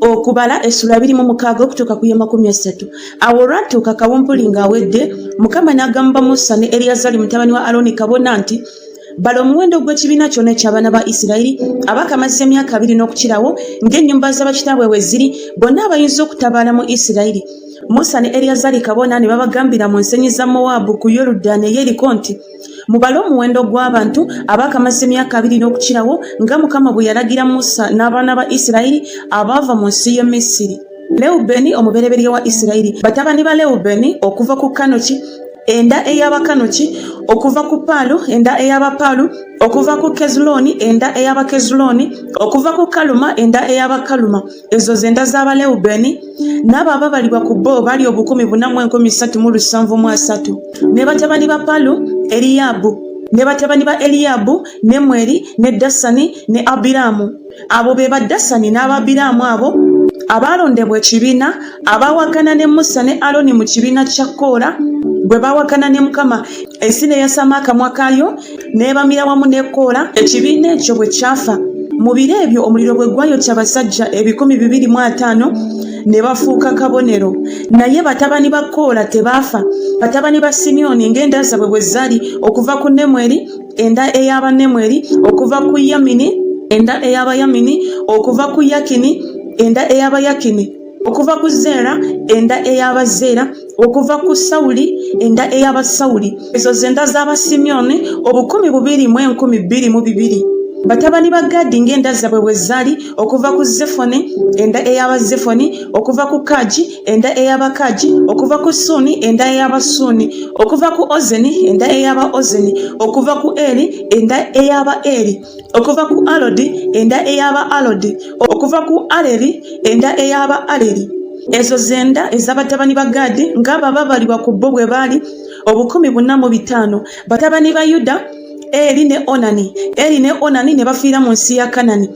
okubala essula 26 okutuuka ku 30. Awo olwatuuka kawumpuli ng'awedde, Mukama n'agamba Musa ne Eriyazali mutabani wa Alooni kabona nti, bala omuwendo gw'ekibiina kyonna eky'abaana ba Isirayiri abakamaze emyaka 2 n'okukirawo ng'ennyumba z'abakitaabwe bwe ziri, bonna abayinza okutabaala mu Isirayiri. Musa ne Eriyazali kabona ne babagambira mu nsenyi za Mowaabu ku Yoludaani e Yeriko nti, mubale omuwendo gw'abantu abakamaze emyaka 2 n'okukirawo nga Mukama bwe yalagira Musa n'abaana ba Isirayiri abaava mu nsi y'e Misiri. Lewubeni omubereberye wa Isirayiri, batabani ba Lewubeni okuva ku Kanoki enda ey'Abakanoki, okuva ku Paalu enda ey'Abapaalu, okuva ku Kezuloni enda ey'Abakezuloni, okuva ku Kaluma enda ey'Abakaluma. Ezo zenda z'Abalewubeni. N'abo ababalibwa ku bo bali 1,373. Ne batabani ba Paalu, Eriyabu. Ne batabani ba Eliyabu, ne Mweri, ne Dasani, ne Abiramu. Abo be ba Dasani n'Ababiramu abo abalondebwa ekibiina abawakana ne Musa ne Alooni mu kibiina kya Kola bwe bawakana ne Mukama. Ensi ne yasama akamwa kaayo n'ebamira wamu ne Kola. Ekibiina ekyo bwe kyafa, mu biro ebyo omuliro bwe gwayokya abasajja 250 ne bafuuka kabonero. Naye batabani ba Kola tebaafa. Batabani ba Simyoni ng'enda zaabwe bwe zaali, okuva ku Nemweri enda ey'Abanemweri, okuva ku Yamini enda ey'Abayamini, okuva ku Yakini enda ey'Abayakini, okuva ku Zeera enda ey'Abazeera, okuva ku Sawuli enda ey'Abasawuli. Ezo zenda z'Abasimyoni 2,222. Batabani ba Gadi ng'enda zaabwe bwe zaali, okuva ku Zefoni enda ey'Abazefoni, okuva ku Kaji enda ey'Abakaji, okuva ku Suni enda ey'Abasuni, okuva ku Ozeni enda ey'Abaozeni, okuva ku Eri enda ey'Abaeri, okuva ku Alodi enda ey'Abaalodi, okuva ku Aleri enda ey'Abaaleri. Ezo zenda ez'abatabani ba Gadi ng'abo ababalibwa ku bo bwe baali 45. Batabani ba Yuda, Eri ne Onani. Eri ne Onani ne bafiira mu nsi ya Kanani.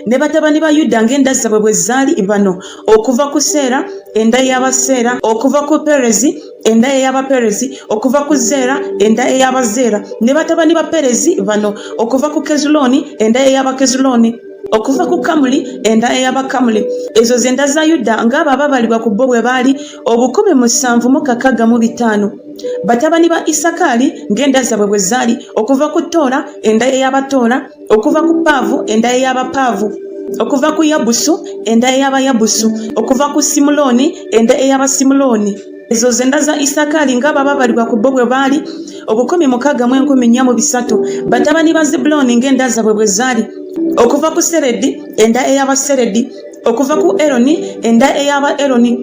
Ne batabani ba Yuda ng'enda zaabwe bwe zaali bano, okuva ku Seera enda ey'Abaseera, okuva ku Perezi enda ey'Abaperezi, okuva ku Zeera enda ey'Abazeera. Ne batabani ba Perezi bano, okuva ku Kezuloni enda ey'Abakezuloni, okuva ku Kamuli enda ey'Abakamuli. Ezo zenda za Yuda ng'abo ababalibwa ku bo bwe baali 765. Batabani ba Isakaali ng'enda zaabwe bwe zaali, okuva ku Tola enda ey'Abatola, okuva ku Paavu enda ey'Abapaavu, okuva ku Yabusu enda ey'Abayabusu, okuva ku Simuloni enda ey'Abasimuloni. Ezo zenda za Isakaali ng'abo ababalibwa ku bo bwe baali 613. Batabani ba Zebuloni ng'enda zaabwe bwe zaali, okuva ku Seredi enda ey'Abaseredi, okuva ku Eroni enda ey'Abaeroni,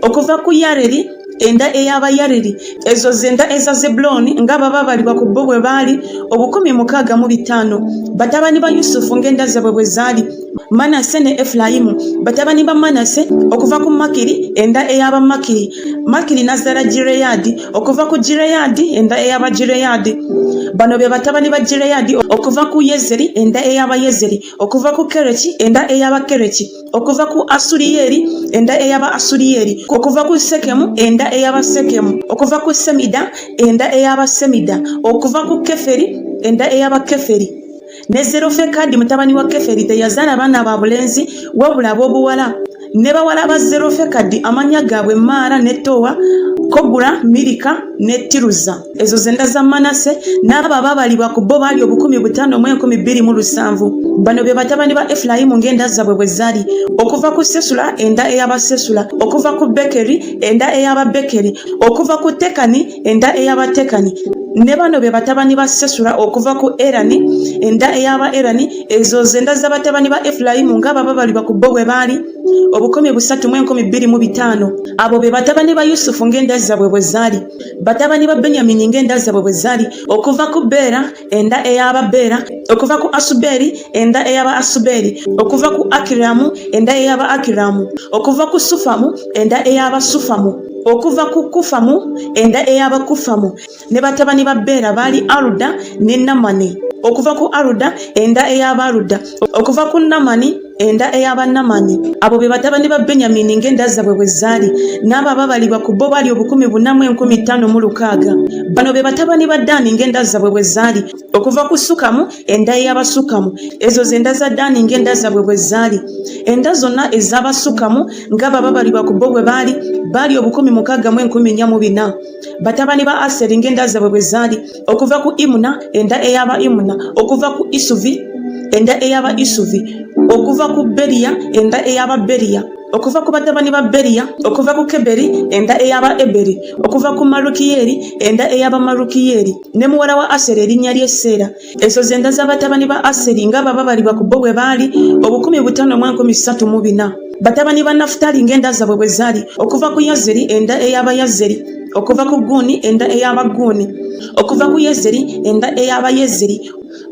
okuva ku Yareri enda ey'Abayareri. Ezo zenda eza Zebuloni ng'abo ababalibwa ku bo bwe baali 605. Batabani ba Yusufu ng'enda zaabwe bwe zaali, Manase ne Efulayimu. Batabani ba Manase, okuva ku Makiri enda ey'Abamakiri, Makiri n'azaala Gireyadi, okuva ku Gireyadi enda ey'Abagireyadi. Bano be batabani ba Gireyadi, okuva ku Yezeri enda ey'Abayezeri, okuva ku Kereki enda ey'Abakereki, okuva ku Asuriyeri enda ey'Abasuriyeri, okuva ku Sekemu enda ey'Abasekemu, okuva ku Semida enda ey'Abasemida, okuva ku Keferi enda ey'Abakeferi. Ne Zerofekadi mutabani wa Keferi teyazaala baana babulenzi wabula ab'obuwala. Ne bawala ba Zerofekadi amannya gaabwe Maara ne Towa, Kogula, Mirika ne Tiruza. Ezo zenda za Manase n'abo ababalibwa ku bo baali 15,207. Bano be batabani ba Efulayimu ng'enda zaabwe bwe zaali, okuva ku Sesula enda ey'Abasesula, okuva ku Bekeri enda ey'Ababekeri, okuva ku Tekani enda ey'Abatekani. Ne bano be batabani ba Sesula, okuva ku Erani enda ey'Abaerani. Ezo zenda za batabani ba Efulayimu ng'abo ababalibwa ku bo bwe baali 3,205. Abo be batabani ba Yusufu ng'enda zaabwe bwe zaali. Batabani ba Benyamini ng'enda zaabwe bwe zaali, okuva ku Beera enda ey'Ababeera, okuva ku Asuberi enda ey'Abaasuberi, okuva ku Akiramu enda ey'Abaakiramu, okuva ku Sufamu enda ey'Abasufamu, okuva ku Kufamu enda ey'Abakufamu. Ne batabani ba Beera baali Aluda ne Namani, okuva ku Aluda enda ey'Abaluda, okuva ku Namani enda ey'Abannamani. Abo be batabani ba Benyamini ng'enda zaabwe bwe zaali, n'abo ababalibwa ku bo baali 14,056. Bano be batabani ba Ddaani ng'enda zaabwe bwe zaali, okuva ku Sukamu enda ey'Abasukamu. Ezo z'enda za Ddaani ng'enda zaabwe bwe zaali. Enda zonna ez'Abasukamu ng'abo ababalibwa ku bo bwe baali 614. Batabani ba Aseri ng'enda zaabwe bwe zaali, okuva ku Imuna enda ey'aba Imuna, okuva ku Isuvi enda ey'aba Isuvi, okuva ku Beriya enda ey'aba Beriya, okuva ku batabani ba Beriya, okuva ku Keberi enda ey'aba Eberi, okuva ku Malukiyeri enda ey'aba Malukiyeri, ne muwala wa Aseri erinnya lye Seera. Ezo z'enda z'abatabani ba Aseri ng'abo ababalibwa ku bo bwe baali 15,034. Batabani ba Nafutali ng'enda zaabwe bwe zaali, okuva ku Yazeri enda ey'aba Yazeri, okuva ku Guni enda ey'aba Guni, okuva ku Yezeri enda ey'aba Yezeri,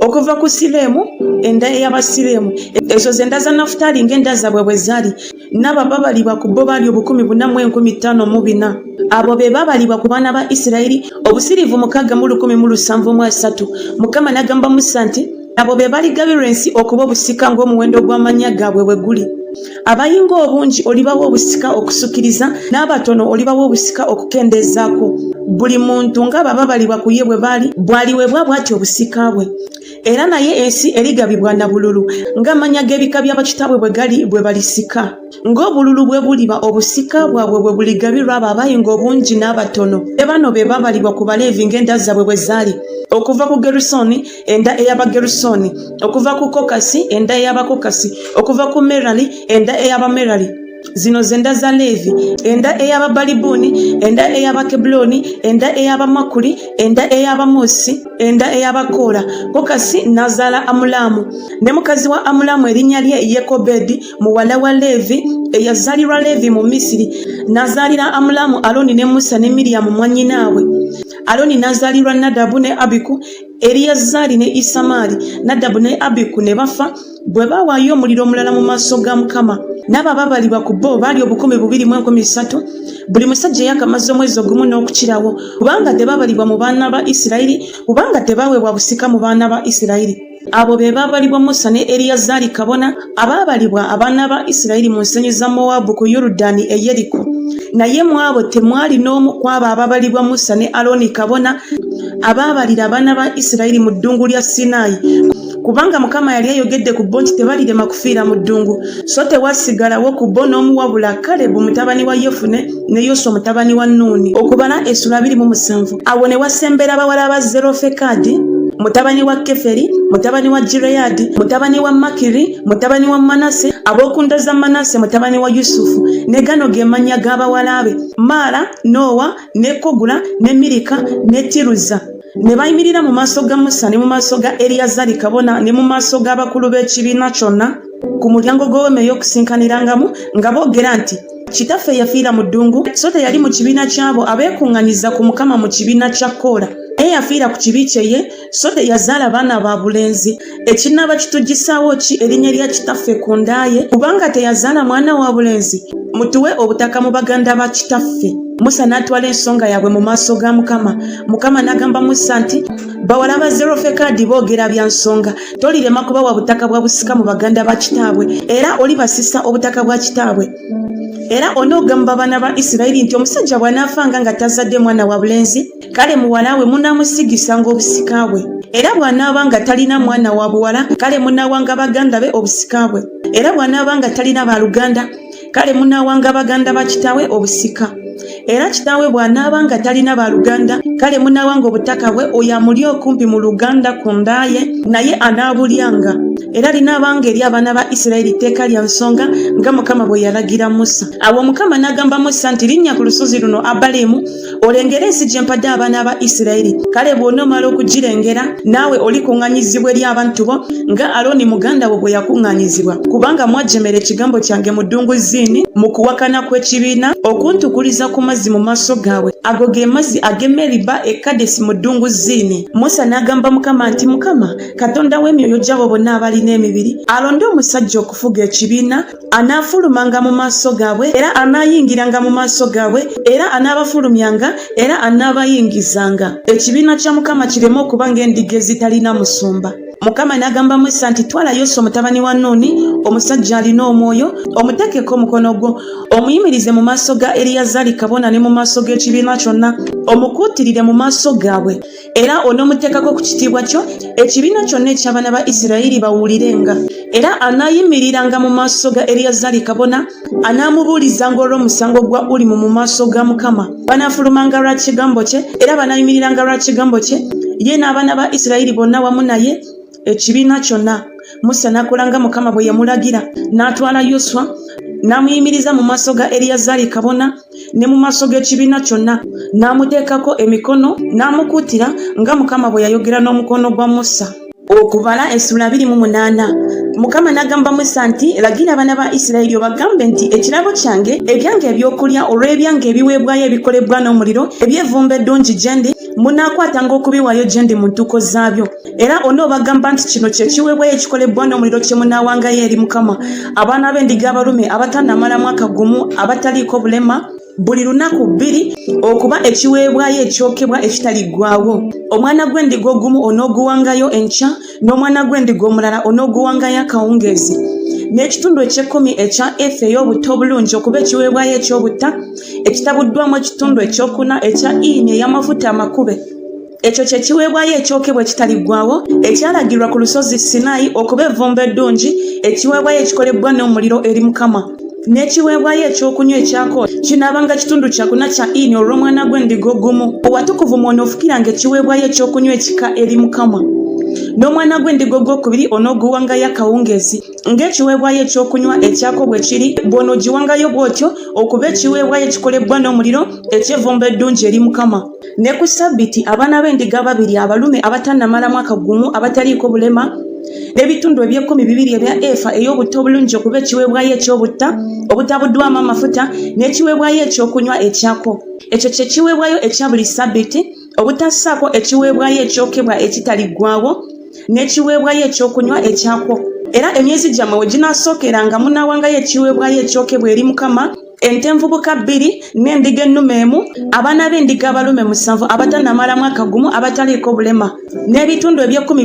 okuva ku Siremu enda ey'aba Siremu. Ezo z'enda za Nafutali ng'enda zaabwe bwe zaali, n'abo ababalibwa ku bo baali 14,054. Abo be babalibwa ku baana ba Isirayiri obusiriivu 6,173. Mukama n'agamba Musa nti abo be baligabirwa ensi okuba obusika ng'omuwendo gw'amannya gaabwe bwe guli. Abayinga obungi olibawo obusika okusukiriza, n'abatono olibawo obusika okukendeezaako. Buli muntu ng'abo ababalibwa ku ye bwe baali bwaliweebwa bw'atyo obusika bwe. Era naye ensi erigabibwa na bululu ng'amannya g'ebika bya bakitaabwe bwe gali bwe balisika. Ng'obululu bwe buliba obusika bwabwe bwe buligabirwa abo abayinga obungi n'abatono. Bano be babalibwa ku Baleevi ng'enda zaabwe bwe zaali, okuva ku Gerusoni enda ey'Abagerusoni, okuva ku Kokasi enda ey'Abakokasi, okuva ku Merali enda ey'Abamerali. Zino zenda za Leevi, enda ey'Ababalibuni, enda ey'Abakebuloni, enda ey'Abamakuli, enda ey'Abamusi, enda ey'Abakoola. Kokasi n'azaala Amulaamu, ne mukazi wa Amulaamu erinnya lye Yekobedi muwala wa Leevi eyazaalirwa Leevi mu Misiri. N'azaalira Amulaamu Aloni ne Musa ne Miriyamu mwannyinaabwe. Aloni n'azaalirwa Nadabu ne Abiku, Eriyazaali ne Isamaali. Nadabu ne Abiku ne bafa bwe baawaayo omuliro omulala mu maaso ga Mukama. N'abo ababalibwa ku bo baali 12,013. Buli musajja yakamaze omwezi ogumu n'okukirawo, kubanga tebabalibwa mu baana ba Isirayiri, kubanga tebaweebwa busika mu baana ba Isirayiri. Abo be babalibwa Musa ne Eriyazaali kabona abaabalibwa abaana ba Isirayiri mu nsenyi za Mowaabu ku Yoludaani e Yeriko. Naye mu abo temwali n'omu ku abo ababalibwa Musa ne Alooni kabona abaabalira abaana ba Isirayiri mu ddungu lya Sinaayi, kubanga Mukama yali ayogedde ku bo nti tebalirema kufiira mu ddungu. So tewasigalawo ku bo n'omu wabula Kalebu mutabani wa Yefune ne Yoswa mutabani wa Nuuni. Okubala Essula 27. Awo ne wasembera abawala ba Zerofekadi mutabani wa Keferi, mutabani wa Gireyadi, mutabani wa Makiri, mutabani wa Manase, ab'okunda za Manase mutabani wa Yusufu. Ne gano ge mannya g'abawala be: Maala, Nowa, ne Kogula, ne Mirika, ne Tiruza. Ne bayimirira mu maaso ga Musa ne mu maaso ga Eriyazaali kabona ne mu maaso g'abakulu b'ekibiina kyonna ku mulyango gw'Eweema ey'Okusinkanirangamu nga boogera nti, kitaffe yafiira mu ddungu, so teyali mu kibiina ky'abo abeekuŋŋanyiza ku Mukama mu kibiina kya Koola. Naye yafiira ku kibi kye ye, so teyazaala baana ba bulenzi. Ekinaaba kitugisaawo ki erinnya lya kitaffe ku ndaaye, kubanga teyazaala mwana wa bulenzi? Mutuwe obutaka mu baganda ba kitaffe. Musa n'atwala ensonga yaabwe mu maaso ga Mukama. Mukama n'agamba Musa nti, bawala ba Zerofekadi boogera bya nsonga, tolirema kubawa butaka bwa busika mu baganda ba kitaabwe, era olibasisa obutaka bwa kitaabwe. Era onoogamba baana ba Isirayiri nti omusajja bw'anaafanga nga tazadde mwana wa bulenzi, kale muwala we munaamusigisanga obusika bwe. Era bw'anaaba nga talina mwana wa buwala, kale munaawanga baganda be obusika bwe. Era bw'anaaba nga talina baaluganda, kale munaawanga baganda ba kitaawe obusika. Era kitaawe bw'anaaba nga talina baaluganda, kale munaawanga obutaka bwe oyo amuli okumpi mu luganda ku ndaaye, naye anaabulyanga. Era linaabanga eri abaana ba Isirayiri tteeka lya nsonga nga Mukama bwe yalagira Musa. Awo Mukama n'agamba Musa nti, linnya ku lusozi luno Abalimu olengere ensi gye mpadde abaana ba Isirayiri. Kale bw'onoomala okugirengera, naawe olikuŋŋaanyizibwa eri abantu bo nga Alooni muganda wo bwe yakuŋŋaanyizibwa, kubanga mwajemera ekigambo kyange mu ddungu Ziini mu kuwakana kw'ekibiina okuntukuliza ku mazzi mu maaso gaabwe. Ago ge mazzi ag'e Meriba e Kadesi mu ddungu Ziini. Musa n'agamba Mukama nti, Mukama Katonda w'emyoyo gy'abo bonna abalina emibiri, alonde omusajja okufuga ekibiina, anaafulumanga mu maaso gaabwe, era anaayingiranga mu maaso gaabwe, era anaabafulumyanga, era anaabayingizanga. Ekibiina kya Mukama kireme okuba ng'endiga ezitalina musumba. Mukama n'agamba Musa nti twala Yoswa mutabani wa Nuuni omusajja alina omwoyo omuteekeko omukono gwo omuyimirize mu maaso ga Eriyazari kabona ne mu maaso g'ekibiina kyonna omukuutirire mu maaso gaabwe era onoomuteekako ku kitiibwa kyo ekibiina kyonna eky'abaana ba Isirayiri bawulirenga era anaayimiriranga mu maaso ga Eriyazari kabona anaamubuulizanga olw'omusango gwa Ulimu mu maaso ga Mukama banaafulumanga lwa kigambo kye era banaayimiriranga lwa kigambo kye ye n'abaana ba Isirayiri bonna wamu naye ekibiina kyonna. Musa n'akolanga Mukama bwe yamulagira n'atwala Yoswa n'amuyimiriza mu maaso ga Eriyazari kabona ne mu maaso g'ekibiina kyonna n'amuteekako emikono n'amukuutira nga Mukama bwe yayogera n'omukono gwa Musa. Okubala essula 28 Mukama n'agamba Musa nti lagira abaana ba Isirayiri obagambe nti ekirabo kyange ebyange ebyokulya olw'ebyange ebiweebwayo ebikolebwa n'omuliro ebyevumba eddungi gye ndi munaakwatanga okubiwaayo gye ndi mu ntuuko zaabyo era onoobagamba nti kino kye kiweebwayo ekikolebwa n'omuliro kye munaawangayo eri Mukama abaana b'endiga abalume abatannamala mwaka gumu abataliiko bulema buli lunaku 2 okuba ekiweebwayo ekyokebwa ekitaliggwaawo. Omwana gw'endiga ogumu onooguwangayo enkya n'omwana gw'endiga omulala onooguwangayo akawungeezi n'ekitundu eky'ekkumi ekya efa ey'obutta obulungi okuba ekiweebwayo eky'obutta ekitabuddwamu ekitundu ekyokuna ekya ini ey'amafuta amakube. Ekyo kye kiweebwayo ekyokebwa ekitaliggwaawo ekyalagirwa ku lusozi Sinaayi okuba evvumba eddungi ekiweebwayo ekikolebwa n'omuliro eri Mukama. N'ekiweebwayo ekyokunywa ekyako kinaabanga kitundu kyakuna kya ini olw'omwana gw'endiga ogumu owatukuvu mw'onoofukiranga ekiweebwayo ekyokunywa ekika eri Mukama. N'omwana gw'endiga ogwokubiri onooguwangayo akawungeezi ng'ekiweebwayo ekyokunywa ekyako bwe kiri bw'onoogiwangayo bw'otyo okuba ekiweebwayo ekikolebwa n'omuliro eky'evvumba eddungi eri Mukama. Ne ku Ssabbiiti abaana b'endiga ababiri abalume abatannamala mwaka gumu abataliiko bulema n'ebitundu eby'ekkumi ebya efa ey'obutta obulungi okuba ekiweebwayo eky'obutta obutabuddwamu amafuta n'ekiweebwayo ekyokunywa ekyako. Ekyo kye kiweebwayo ekya buli Ssabbiiti obutassaako ekiweebwayo ekyokebwa ekitaliggwaawo n'ekiweebwayo ekyokunywa ekyako. Era emyezi gyammwe we ginaasookeranga munaawangayo ekiweebwayo ekyokebwa eri Mukama ente envubuka 2 n'endiga ennume 1 abaana b'endiga abalume 7 abatannamala mwaka gumu abataliiko bulema n'ebitundu eby'ekkumi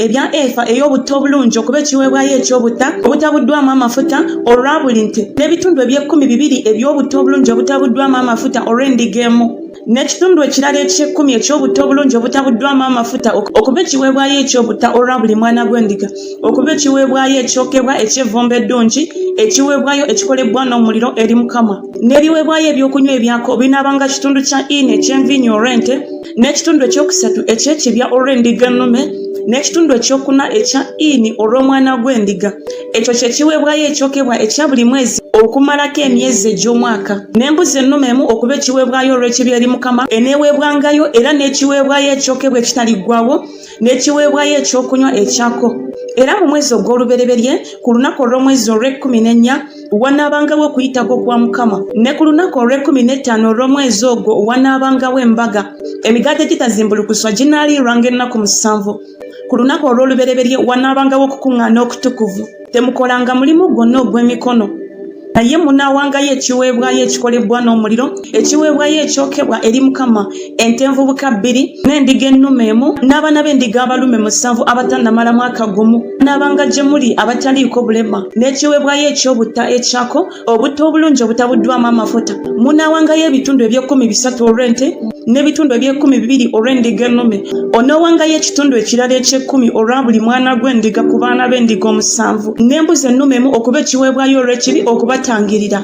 ebya efa ey'obutta obulungi okuba ekiweebwayo eky'obutta obutabuddwamu amafuta olwa buli nte n'ebitundu eby'ekkumi eby'obutta obulungi obutabuddwamu amafuta olw'endiga emu n'ekitundu ekirala eky'ekkumi eky'obutta obulungi obutabuddwamu amafuta okuba ekiweebwayo eky'obutta olwa buli mwana gw'endiga okuba ekiweebwayo ekyokebwa eky'evvumba eddungi ekiweebwayo ekikolebwa n'omuliro eri Mukama. N'ebiweebwayo ebyokunywa ebyako binaabanga kitundu kya ini eky'envinnyo olw'ente n'ekitundu ekyokusatu eky'ekibya olw'endiga ennume n'ekitundu ekyokuna ekya ini olw'omwana gw'endiga. Ekyo kye kiweebwayo ekyokebwa ekya buli mwezi okumalako emyezi egy'omwaka. N'embuzi ennume 1 okuba ekiweebwayo olw'ekibya eri Mukama eneeweebwangayo era n'ekiweebwayo ekyokebwa ekitaliggwaawo n'ekiweebwayo ekyokunywa ekyako. Era mu mwezi ogw'olubereberye ku lunaku olw'omwezi olw'e14 wanaabangawo okuyitako kwa Mukama ne ku lunaku olw'e15 olw'omwezi ogwo wanaabangawo embaga emigaati egitazimbulukuswa ginaaliirwanga ennaku 7. Ku lunaku olw'olubereberye wanaabangawo okukuŋŋaana okutukuvu temukolanga mulimu gwonna ogw'emikono naye munaawangayo ekiweebwayo ekikolebwa n'omuliro ekiweebwayo ekyokebwa eri Mukama ente envubuka 2 n'endiga ennume 1 n'abaana b'endiga abalume 7 abatannamala mwaka gumu n'abanga gye muli abataliiko bulema n'ekiweebwayo eky'obutta ekyako obutta obulungi obutabuddwamu amafuta. Munaawangayo ebitundu eby'ekkumi olw'ente n'ebitundu eby'ekkumi olw'endiga ennume. Onoowangayo ekitundu ekirala eky'ekkumi olwa buli mwana gw'endiga ku baana b'endiga 7 n'embuzi ennume 1 okuba ekiweebwayo olw'ekibi okubatangirira.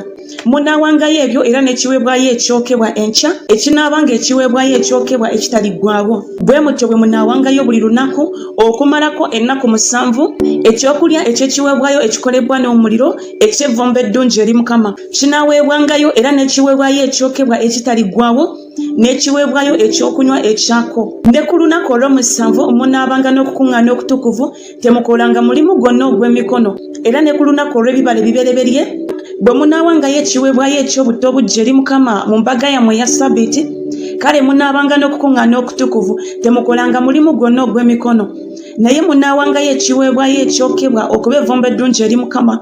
Munaawangayo ebyo era n'ekiweebwayo ekyokebwa enkya ekinaabanga ekiweebwayo ekyokebwa ekitaliggwaawo. Bwe mutyo bwe munaawangayo buli lunaku okumalako ennaku 7 ekyokulya eky'ekiweebwayo ekikolebwa n'omuliro eky'evvumba eddungi eri Mukama. Kinaaweebwangayo era n'ekiweebwayo ekyokebwa ekitaliggwaawo n'ekiweebwayo ekyokunywa ekyako. Ne ku lunaku olw'omusanvu munaabanga n'okukuŋŋaana okutukuvu temukolanga mulimu gwonna ogw'emikono. Era ne ku lunaku olw'ebibala ebibereberye bwe munaawangayo ekiweebwayo eky'obutta obujja eri Mukama mu mbaga yammwe ya Ssabbiiti kale munaabanga n'okukuŋŋaana okutukuvu temukolanga mulimu gwonna ogw'emikono naye munaawangayo ekiweebwayo ekyokebwa okuba evvumba eddungi eri Mukama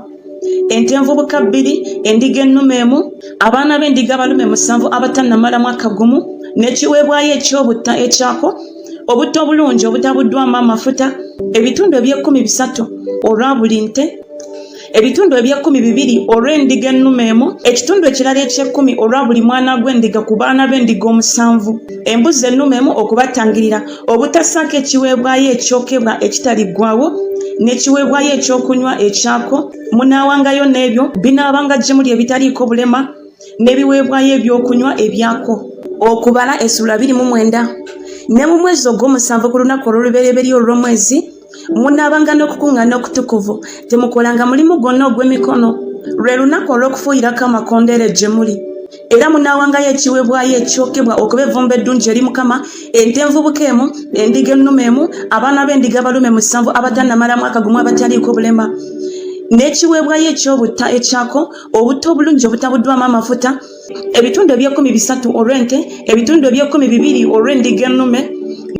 ente envubuka 2 endiga ennume 1 abaana b'endiga abalume 7 abatannamala mwaka gumu n'ekiweebwayo eky'obutta ekyako obutto obulungi obutabuddwamu amafuta ebitundu eby'ekkumi 3 olwa buli nte, ebitundu eby'ekkumi 2 olw'endiga ennume emu, ekitundu ekirala eky'ekkumi olwa buli mwana gw'endiga ku baana b'endiga 7, embuzi ennume emu okubatangirira obutassaako ekiweebwayo ekyokebwa ekitaliggwaawo n'ekiweebwayo ekyokunywa ekyako. Munaawangayo n'ebyo binaabanga gye muli ebitaliiko bulema n'ebiweebwayo ebyokunywa ebyako. Okubala essula 29. Ne mu mwezi ogw'omusanvu ku lunaku olw'olubereberye olw'omwezi munaabanga n'okukuŋŋaana okutukuvu, temukolanga mulimu gwonna ogw'emikono, lwe lunaku olw'okufuuyirako amakondeere gye muli. Era munaawangayo ekiweebwayo ekyokebwa okuba evvumbe eddungi eri Mukama, ente envubuka emu, endiga ennume emu, abaana b'endiga abalume 7 abatannamala mwaka gumu abataliiko bulema, n'ekiweebwayo ekyobutta ekyako obutto obulungi obutabuddwamu amafuta ebitundu eby'ekkumi 3 olw'ente, ebitundu eby'ekkumi 2 olw'endiga ennume,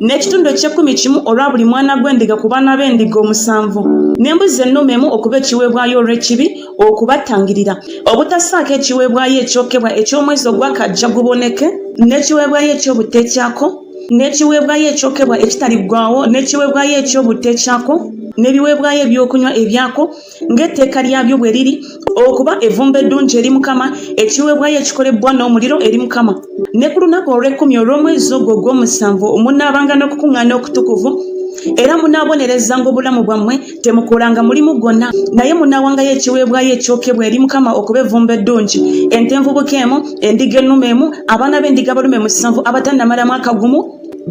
n'ekitundu eky'ekkumi 1 olwa buli mwana gw'endiga ku baana b'endiga 7, n'embuzi ennume emu okuba ekiweebwayo olw'ekibi okubatangirira obutassaako ekiweebwayo ekyokebwa eky'omwezi ogwakajja guboneke, n'ekiweebwayo eky'obutta ekyako, n'ekiweebwayo ekyokebwa ekitaliggwaawo, n'ekiweebwayo eky'obutta ekyako n'ebiweebwayo ebyokunywa ebyako ng'etteeka lyabyo bwe liri okuba evvumbe eddungi eri Mukama, ekiweebwayo ekikolebbwa n'omuliro eri Mukama. Ne ku lunaku olw'ekkumi olw'omwezi ogwo ogw'omusanvu munaabanga n'okukuŋŋaana okutukuvu, era munaabonerezanga obulamu bwammwe, temukolanga mulimu gwonna, naye munaawangayo ekiweebwayo ekyokebwa eri Mukama okuba evvumbe eddungi, ente envubuka emu, endiga ennume emu, abaana b'endiga abalume 7 abatannamala mwaka gumu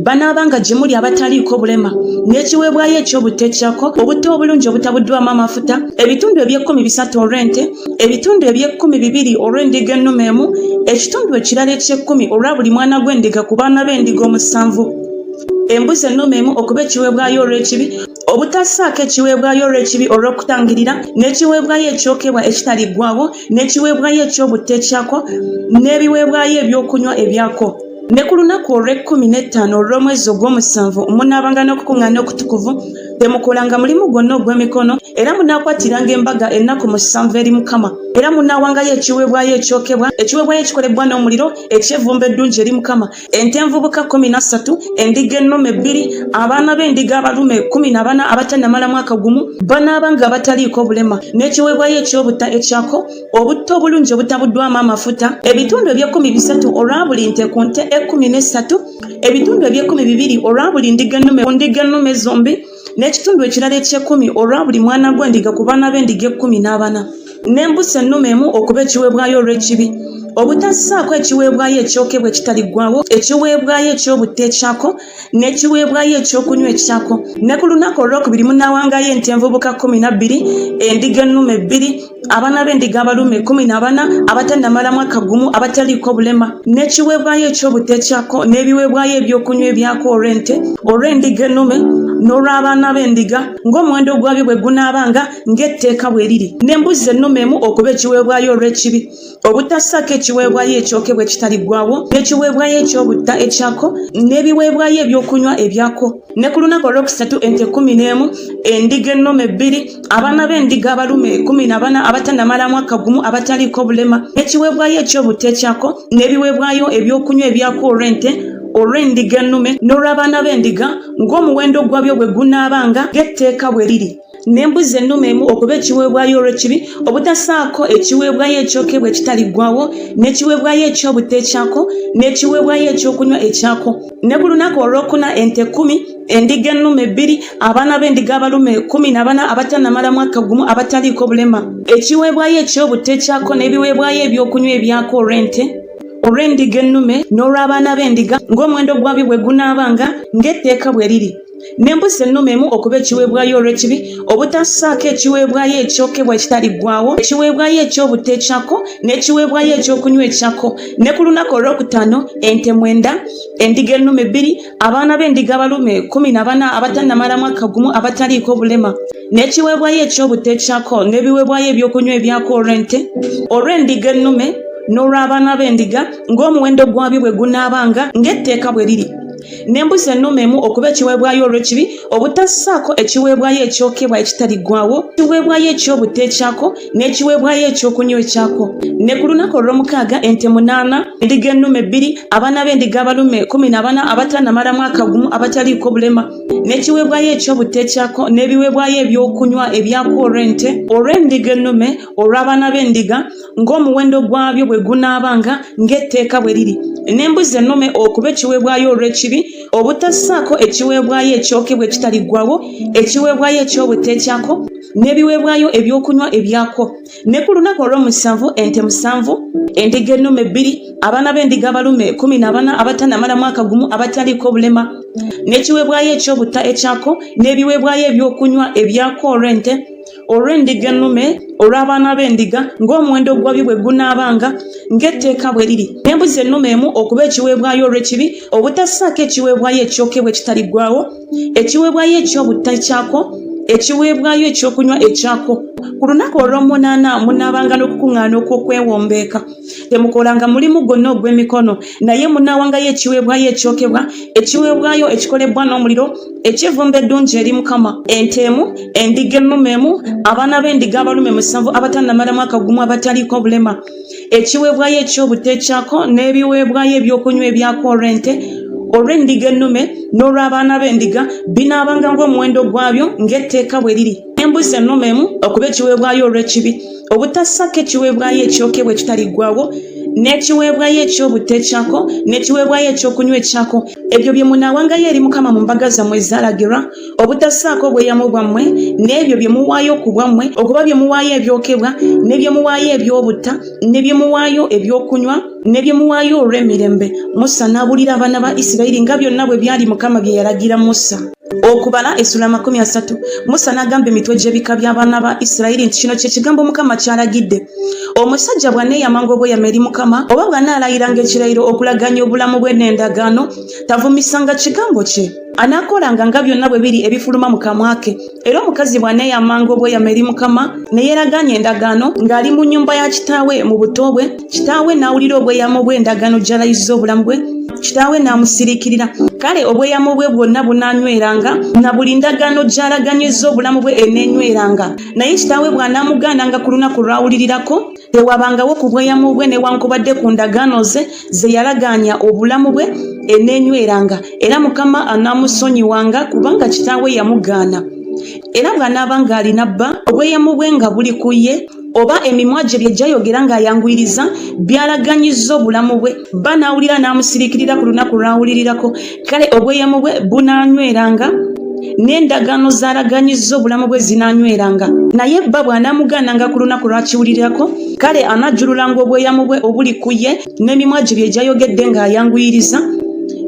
banaabanga gye muli abataliiko bulema, n'ekiweebwayo eky'obutta ekyako obutto obulungi obutabuddwamu amafuta ebitundu eby'ekkumi 3 olw'ente, ebitundu eby'ekkumi 2 olw'endiga ennume emu, ekitundu ekirala eky'ekkumi olwa buli mwana gw'endiga ku baana b'endiga 7, embuzi ennume emu okuba ekiweebwayo olw'ekibi obutassaako ekiweebwayo olw'ekibi olw'okutangirira, n'ekiweebwayo ekyokebwa ekitaliggwaawo, n'ekiweebwayo eky'obutta ekyako n'ebiweebwayo ebyokunywa ebyako. Ne ku lunaku olw'e15 olw'omwezi ogw'omusanvu munaabanga n'okukuŋŋaana okutukuvu, temukolanga mulimu gwonna ogw'emikono, era munaakwatiranga embaga ennaku 7 eri Mukama. Era munaawangayo ekiweebwayo ekyokebwa, ekiweebwayo ekikolebbwa n'omuliro eky'evvumbe eddungi eri Mukama, ente envubuka 13, endiga ennume 2, abaana b'endiga abalume 14 abatannamala mwaka gumu banaabanga abataliiko bulema, n'ekiweebwayo eky'obutta ekyako obutto obulungi obutabuddwamu amafuta ebitundu eby'ekkumi 3 olwa buli nte ku nte 13, ebitundu eby'ekkumi 2 olwa buli ndiga ennume ku ndiga ennume zombi, n'ekitundu ekirala eky'ekkumi olwa buli mwana gw'endiga ku baana b'endiga 14, n'embuzi ennume emu okuba ekiweebwayo olw'ekibi obutassaako ekiweebwayo ekyokebwa ekitaliggwaawo, ekiweebwayo eky'obutta ekyako n'ekiweebwayo ekyokunywa ekyako. Ne ku lunaku olw'okubiri munaawangayo ente envubuka 12, endiga ennume 2, abaana b'endiga abalume 14 abatannamala mwaka gumu abataliiko bulema, n'ekiweebwayo eky'obutta ekyako n'ebiweebwayo ebyokunywa ebyako olw'ente, olw'endiga ennume n'olw'abaana b'endiga ng'omuwendo gwabyo bwe gunaabanga ng'etteeka bwe liri, n'embuzi ennume emu okuba ekiweebwayo olw'ekibi obutassaako ekiweebwayo ekyokebwa ekitaliggwaawo, n'ekiweebwayo eky'obutta ekyako n'ebiweebwayo ebyokunywa ebyako. Ne ku lunaku olwokusatu ente 11, endiga ennume 2, abaana b'endiga abalume 14 abatannamala mwaka gumu abataliiko bulema, n'ekiweebwayo eky'obutta ekyako n'ebiweebwayo ebyokunywa ebyako olw'ente, olw'endiga ennume n'olw'abaana b'endiga ng'omuwendo gwabyo bwe gunaabanga ng'etteeka bwe liri. N'embuzi ennume emu okuba ekiweebwayo olw'ekibi obutassaako ekiweebwayo ekyokebwa ekitaliggwaawo, n'ekiweebwayo eky'obutta ekyako n'ekiweebwayo ekyokunywa ekyako. Ne ku lunaku olwokuna ente 10, endiga ennume 2, abaana b'endiga abalume 14 abatannamala mwaka gumu abataliiko bulema, ekiweebwayo eky'obutta ekyako n'ebiweebwayo ebyokunywa ebyako olw'ente, olw'endiga ennume n'olw'abaana b'endiga ng'omuwendo gwabyo bwe gunaabanga ng'etteeka bwe liri. N'embuzi ennume emu okuba ekiweebwayo olw'ekibi obutassaako ekiweebwayo ekyokebwa ekitaliggwaawo, ekiweebwayo eky'obutta ekyako n'ekiweebwayo ekyokunywa ekyako. Ne ku lunaku olwokutaano ente 9, endiga ennume 2, abaana b'endiga abalume 14 abatannamala mwaka gumu abataliiko bulema, n'ekiweebwayo eky'obutta ekyako n'ebiweebwayo ebyokunywa ebyako olw'ente, olw'endiga ennume n'olw'abaana b'endiga ng'omuwendo gwabyo bwe gunaabanga ng'etteeka bwe liri. n'embuzi ennume emu okuba ekiweebwayo olw'ekibi obutassaako ekiweebwayo ekyokebwa ekitaliggwaawo, ekiweebwayo eky'obuteekyako n'ekiweebwayo ekyokunywa ekyako. Ne ku lunaku olw'omukaaga ente 8, endiga ennume 2, abaana b'endiga abalume 14 abatannamala mwaka gumu abataliiko bulema, n'ekiweebwayo eky'obuteekyako n'ebiweebwayo ebyokunywa ebyako olw'endiga ennume olw'abaana b'endiga ng'omuwendo gwabyo bwe gunaabanga ng'etteeka bwe liri. N'embuzi ennume okuba ekiweebwayo olw'ekibi obutassaako ekiweebwayo ekyokebwa ekitaliggwaawo, ekiweebwayo eky'obuteekyako n'ebiweebwayo ebyokunywa ebyako. Ne ku lunaku olw'omusanvu ente 7, endiga ennume 2, abaana b'endiga abalume 14 abatannamala mwaka gumu abataliiko bulema, n'ekiweebwayo eky'obutta ekyako n'ebiweebwayo ebyokunywa ebyako olw'endiga ennume olw'abaana b'endiga ng'omuwendo gwabyo bwe gunaabanga ng'etteeka bwe liri. N'embuzi ennume emu okuba ekiweebwayo olw'ekibi obutassaako ekiweebwayo ekyokebwa ekitaliggwaawo, ekiweebwayo eky'obutta ekyako, ekiweebwayo ekyokunywa ekyako. Ku lunaku olw'omunaana munaabanga n'okukuŋŋaana okw'okwewombeeka. Temukolanga mulimu gwonna ogw'emikono, naye munaawangayo ekiweebwayo ekyokebwa, ekiweebwayo ekikolebbwa n'omuliro, eky'evvumbe eddungi eri Mukama. Ente emu, endiga ennume emu, abaana b'endiga abalume 7 abatannamala mwaka gumu abataliiko bulema, ekiweebwayo eky'obuteekyako n'ebiweebwayo ebyokunywa ebyako olw'endiga ennume n'olw'abaana b'endiga binaabanga ng'omuwendo gwabyo ng'etteeka bwe liri. Embuzi ennume emu okuba ekiweebwayo olw'ekibi obutassaako ekiweebwayo ekyokebwa ekitaliggwaawo, n'ekiweebwayo eky'obuteekyako n'ekiweebwayo ekyokunywa ekyako. Ebyo bye munaawangayo eri Mukama mu mbaga zammwe ezaalagirwa, obutassaako obweyamo bwammwe n'ebyo bye muwaayo ku bwammwe, okuba bye muwaayo ebyokebwa ne bye muwaayo eby'obutta ne bye muwaayo ebyokunywa ne bye muwaayo olw'emirembe. Musa n'abulira abaana ba Isirayiri nga byonna bwe byali Mukama bye yalagira Musa. Okubala essula 30. Musa n'agamba emitwe gy'ebika by'abaana ba Isirayiri nti kino kye kigambo Mukama kyalagidde. Omusajja bw'aneeyamanga obweyamo eri Mukama oba bw'anaalayiranga ekirayiro okulaganya obulamu bwe n'endagaano, tavumisanga kigambo kye. Anaakolanga nga byonna bwe biri ebifuluma mu kamwa ke. Era omukazi bw'aneeyamanga obweyamo eri Mukama ne yeeraganya endagaano ng'ali mu nnyumba ya kitaawe mu buto bwe, kitaawe n'awulira obweyamo bw'endagaano gy'alayizza obulamu bwe, kitaawe n'amusiriikirira. Kale obweyamo bwe bwonna bunaanyweranga na buli ndagaano gy'alaganyizza obulamu bwe eneenyweranga. Naye kitaawe bw'anaamugaananga ku lunaku lw'awulirirako, tewabangawo ku bweyamo bwe newankubadde ku ndagaano ze yalagaanya obulamu bwe eneenyweranga. Era Mukama anaamusonyiwanga kubanga kitaawe yamugaana. Era bw'anaabanga alina bba obweyamo bwe nga buli ku ye, oba emimwa gye bye gyayogera ng'ayanguyiriza byalaganyizza obulamu bwe, bba n'awulira n'amusiriikirira ku lunaku lw'awulirirako, kale obweyamo bwe bunaanyweranga n'endagaano z'alaganyizza obulamu bwe zinaanyweranga. Naye bba bw'anaamugaananga ku lunaku lw'akiwulirirako, kale anajjululanga obweyamo bwe obuli ku ye n'emimwa gye bye gyayogedde ng'ayanguyiriza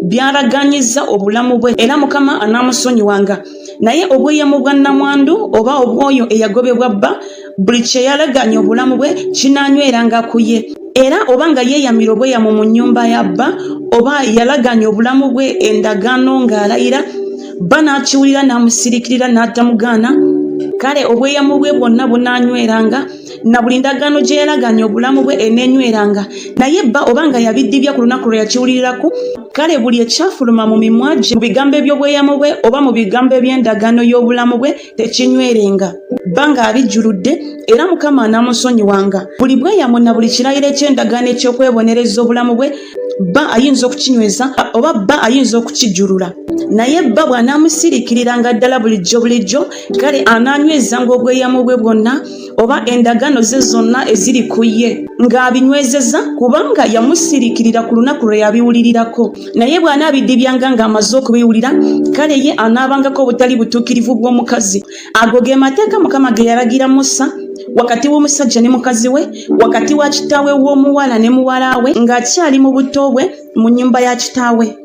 byalaganyizza obulamu bwe, era Mukama anaamusonyiwanga. Naye obweyamo bwa nnamwandu oba obwoyo eyagobebwa bba, buli kye yalaganya obulamu bwe kinaanyweranga ku ye. Era oba nga yeeyamira obweyamo mu nnyumba ya bba oba yalaganya obulamu bwe endagaano ng'alayira, bba n'akiwulira n'amusiriikirira n'atamugaana, kale obweyamo bwe bwonna bunaanyweranga na buli ndagaano gye yalaganya obulamu bwe eneenyweranga. Naye bba oba nga yabiddibya ku lunaku lwe yakiwuliriraku, kale buli ekyafuluma mu mimwa gye, mu bigambo eby'obweyamo bwe oba mu bigambo eby'endagaano y'obulamu bwe tekinywerenga. Bba ng'abijjuludde era Mukama anaamusonyiwanga. Buli bweyamo na buli kirayiro eky'endagaano eky'okwebonereza obulamu bwe, bba ayinza okukinyweza oba bba ayinza okukijjulula. Naye bba bw'anaamusiriikiriranga ddala bulijjo, kale anaanywezanga obweyamo bwe bwonna oba endagaano ze zonna eziri ku ye ng'abinywezeza kubanga yamusiriikirira ku lunaku lwe yabiwulirirako. Naye bw'anaabidibyanga ng'amaze okubiwulira, kale ye anaabangako obutali butuukirivu bw'omukazi. Ago ge mateeka Mukama ge yalagira Musa wakati w'omusajja ne mukazi we, wakati wa kitaawe w'omuwala ne muwala we ng'akyali mu buto bwe mu nnyumba ya kitaawe.